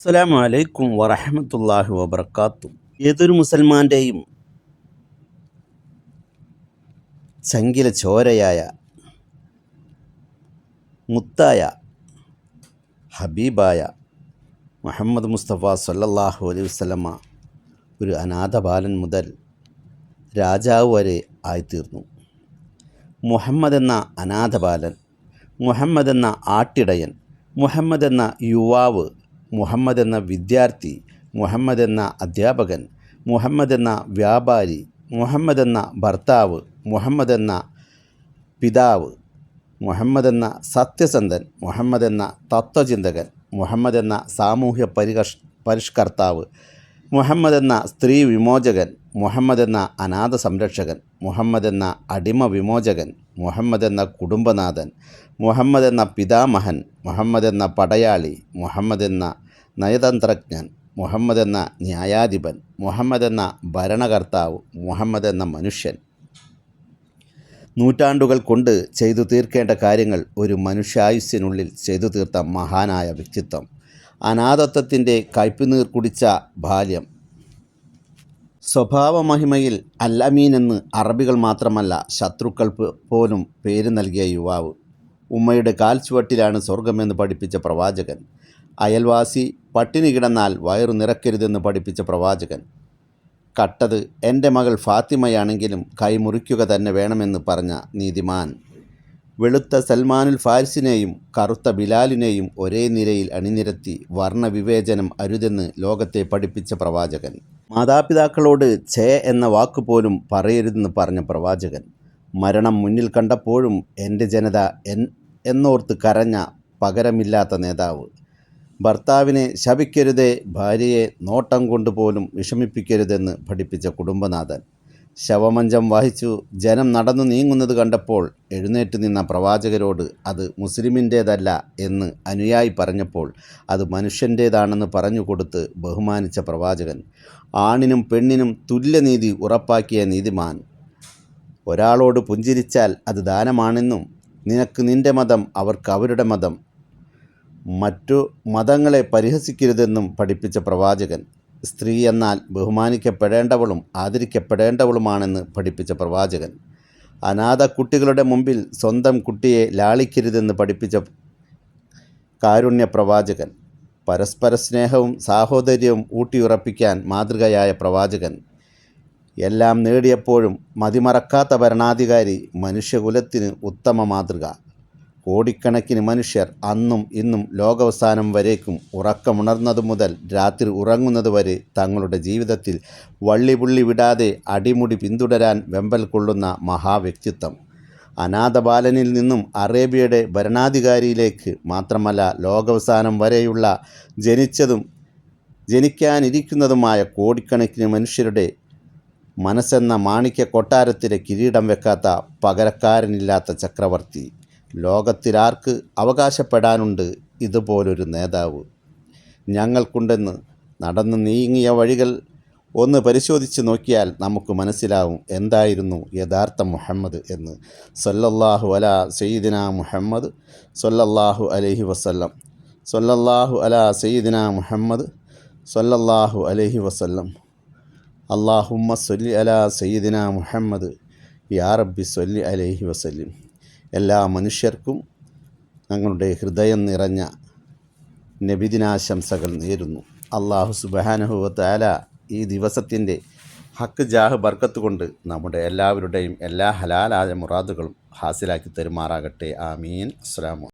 അസ്സലാമു അലൈക്കും വറഹ്മത്തുള്ളാഹി വബർക്കാത്തു. ഏതൊരു മുസൽമാൻ്റെയും ചങ്കില ചോരയായ മുത്തായ ഹബീബായ മുഹമ്മദ് മുസ്തഫ സല്ലല്ലാഹു അലൈഹി വസല്ലമ ഒരു അനാഥ ബാലൻ മുതൽ രാജാവ് വരെ ആയിത്തീർന്നു. മുഹമ്മദ് എന്ന അനാഥ ബാലൻ, മുഹമ്മദ് എന്ന ആട്ടിടയൻ, മുഹമ്മദ് എന്ന യുവാവ്, മുഹമ്മദ് എന്ന വിദ്യാർത്ഥി, മുഹമ്മദ് എന്ന അധ്യാപകൻ, മുഹമ്മദ് എന്ന വ്യാപാരി, മുഹമ്മദ് എന്ന ഭർത്താവ്, മുഹമ്മദ് എന്ന പിതാവ്, മുഹമ്മദ് എന്ന സത്യസന്ധൻ, മുഹമ്മദ് എന്ന തത്വചിന്തകൻ, മുഹമ്മദ് എന്ന സാമൂഹ്യ പരിഷ്കർത്താവ്, മുഹമ്മദ് എന്ന സ്ത്രീ വിമോചകൻ, മുഹമ്മദ് എന്ന അനാഥ സംരക്ഷകൻ, മുഹമ്മദ് എന്ന അടിമ വിമോചകൻ, മുഹമ്മദ് എന്ന കുടുംബനാഥൻ, മുഹമ്മദ് എന്ന പിതാമഹൻ, മുഹമ്മദ് എന്ന പടയാളി, മുഹമ്മദ് എന്ന നയതന്ത്രജ്ഞൻ, മുഹമ്മദ് എന്ന ന്യായാധിപൻ, മുഹമ്മദ് എന്ന ഭരണകർത്താവ്, മുഹമ്മദ് എന്ന മനുഷ്യൻ. നൂറ്റാണ്ടുകൾ കൊണ്ട് ചെയ്തു തീർക്കേണ്ട കാര്യങ്ങൾ ഒരു മനുഷ്യായുസ്സിനുള്ളിൽ ചെയ്തു തീർത്ത മഹാനായ വ്യക്തിത്വം. അനാഥത്വത്തിൻ്റെ കയ്പുനീർ കുടിച്ച ബാല്യം. സ്വഭാവമഹിമയിൽ അൽ അമീൻ എന്ന് അറബികൾ മാത്രമല്ല ശത്രുക്കൾ പോലും പേര് നൽകിയ യുവാവ്. ഉമ്മയുടെ കാൽ ചുവട്ടിലാണ് സ്വർഗമെന്ന് പഠിപ്പിച്ച പ്രവാചകൻ. അയൽവാസി പട്ടിണി കിടന്നാൽ വയറു നിറക്കരുതെന്ന് പഠിപ്പിച്ച പ്രവാചകൻ. കട്ടത് എൻ്റെ മകൾ ഫാത്തിമയാണെങ്കിലും കൈ മുറിക്കുക തന്നെ വേണമെന്ന് പറഞ്ഞ നീതിമാൻ. വെളുത്ത സൽമാനുൽ ഫാരിസിനെയും കറുത്ത ബിലാലിനെയും ഒരേ നിരയിൽ അണിനിരത്തി വർണ്ണവിവേചനം അരുതെന്ന് ലോകത്തെ പഠിപ്പിച്ച പ്രവാചകൻ. മാതാപിതാക്കളോട് ഛേ എന്ന വാക്കുപോലും പറയരുതെന്ന് പറഞ്ഞ പ്രവാചകൻ. മരണം മുന്നിൽ കണ്ടപ്പോഴും എൻ്റെ ജനത എന്നോർത്ത് കരഞ്ഞ പകരമില്ലാത്ത നേതാവ്. ഭർത്താവിനെ ശപിക്കരുതേ, ഭാര്യയെ നോട്ടം കൊണ്ടുപോലും വിഷമിപ്പിക്കരുതെന്ന് പഠിപ്പിച്ച കുടുംബനാഥൻ. ശവമഞ്ചം വഹിച്ചു ജനം നടന്നു നീങ്ങുന്നത് കണ്ടപ്പോൾ എഴുന്നേറ്റ് നിന്ന പ്രവാചകരോട് അത് മുസ്ലിമിൻ്റേതല്ല എന്ന് അനുയായി പറഞ്ഞപ്പോൾ അത് മനുഷ്യൻ്റേതാണെന്ന് പറഞ്ഞുകൊടുത്ത് ബഹുമാനിച്ച പ്രവാചകൻ. ആണിനും പെണ്ണിനും തുല്യനീതി ഉറപ്പാക്കിയ നീതിമാൻ. ഒരാളോട് പുഞ്ചിരിച്ചാൽ അത് ദാനമാണെന്നും നിനക്ക് നിൻ്റെ മതം, അവർക്ക് അവരുടെ മതം, മറ്റു മതങ്ങളെ പരിഹസിക്കരുതെന്നും പഠിപ്പിച്ച പ്രവാചകൻ. സ്ത്രീ എന്നാൽ ബഹുമാനിക്കപ്പെടേണ്ടവളും ആദരിക്കപ്പെടേണ്ടവളുമാണെന്ന് പഠിപ്പിച്ച പ്രവാചകൻ. അനാഥ കുട്ടികളുടെ മുമ്പിൽ സ്വന്തം കുട്ടിയെ ലാളിക്കരുതെന്ന് പഠിപ്പിച്ച കാരുണ്യ പ്രവാചകൻ. പരസ്പര സ്നേഹവും സാഹോദര്യവും ഊട്ടിയുറപ്പിക്കാൻ മാതൃകയായ പ്രവാചകൻ. എല്ലാം നേടിയപ്പോഴും മതിമറക്കാത്ത ഭരണാധികാരി, മനുഷ്യകുലത്തിന് ഉത്തമ മാതൃക. കോടിക്കണക്കിന് മനുഷ്യർ അന്നും ഇന്നും ലോകാവസാനം വരേക്കും ഉറക്കമുണർന്നതു മുതൽ രാത്രി ഉറങ്ങുന്നത് വരെ തങ്ങളുടെ ജീവിതത്തിൽ വള്ളിപുള്ളി വിടാതെ അടിമുടി പിന്തുടരാൻ വെമ്പൽ കൊള്ളുന്ന മഹാവ്യക്തിത്വം. അനാഥ ബാലനിൽ നിന്നും അറേബ്യയുടെ ഭരണാധികാരിയിലേക്ക് മാത്രമല്ല ലോകാവസാനം വരെയുള്ള ജനിച്ചതും ജനിക്കാനിരിക്കുന്നതുമായ കോടിക്കണക്കിന് മനുഷ്യരുടെ മനസ്സെന്ന മാണിക്യ കൊട്ടാരത്തിലെ കിരീടം വെക്കാത്ത പകരക്കാരനില്ലാത്ത ചക്രവർത്തി. ലോകത്തിലാർക്ക് അവകാശപ്പെടാനുണ്ട് ഇതുപോലൊരു നേതാവ്? ഞങ്ങൾക്കുണ്ടെന്ന്. നടന്നു നീങ്ങിയ വഴികൾ ഒന്ന് പരിശോധിച്ച് നോക്കിയാൽ നമുക്ക് മനസ്സിലാവും എന്തായിരുന്നു യഥാർത്ഥ മുഹമ്മദ് എന്ന്. സല്ലല്ലാഹു അലാ സയ്യിദിനാ മുഹമ്മദ് സല്ലല്ലാഹു അലൈഹി വസല്ലം. സല്ലല്ലാഹു അലാ സയ്യിദിനാ മുഹമ്മദ് സല്ലല്ലാഹു അലൈഹി വസല്ലം. അല്ലാഹുമ്മ സ്വല്ലി അലാ സയ്യിദിനാ മുഹമ്മദ് യാ റബ്ബി സ്വല്ലി അലൈഹി വസല്ലം. എല്ലാ മനുഷ്യർക്കും ഞങ്ങളുടെ ഹൃദയം നിറഞ്ഞ നബിദിനാശംസകൾ നേരുന്നു. അല്ലാഹു സുബ്ഹാനഹു വ തആല ഈ ദിവസത്തിൻ്റെ ഹക്ക് ജാഹ് ബർക്കത്ത് കൊണ്ട് നമ്മുടെ എല്ലാവരുടെയും എല്ലാ ഹലാലായ മുറാദുകളും ഹാസിലാക്കി തരുമാറാകട്ടെ. ആമീൻ. അസ്സലാമു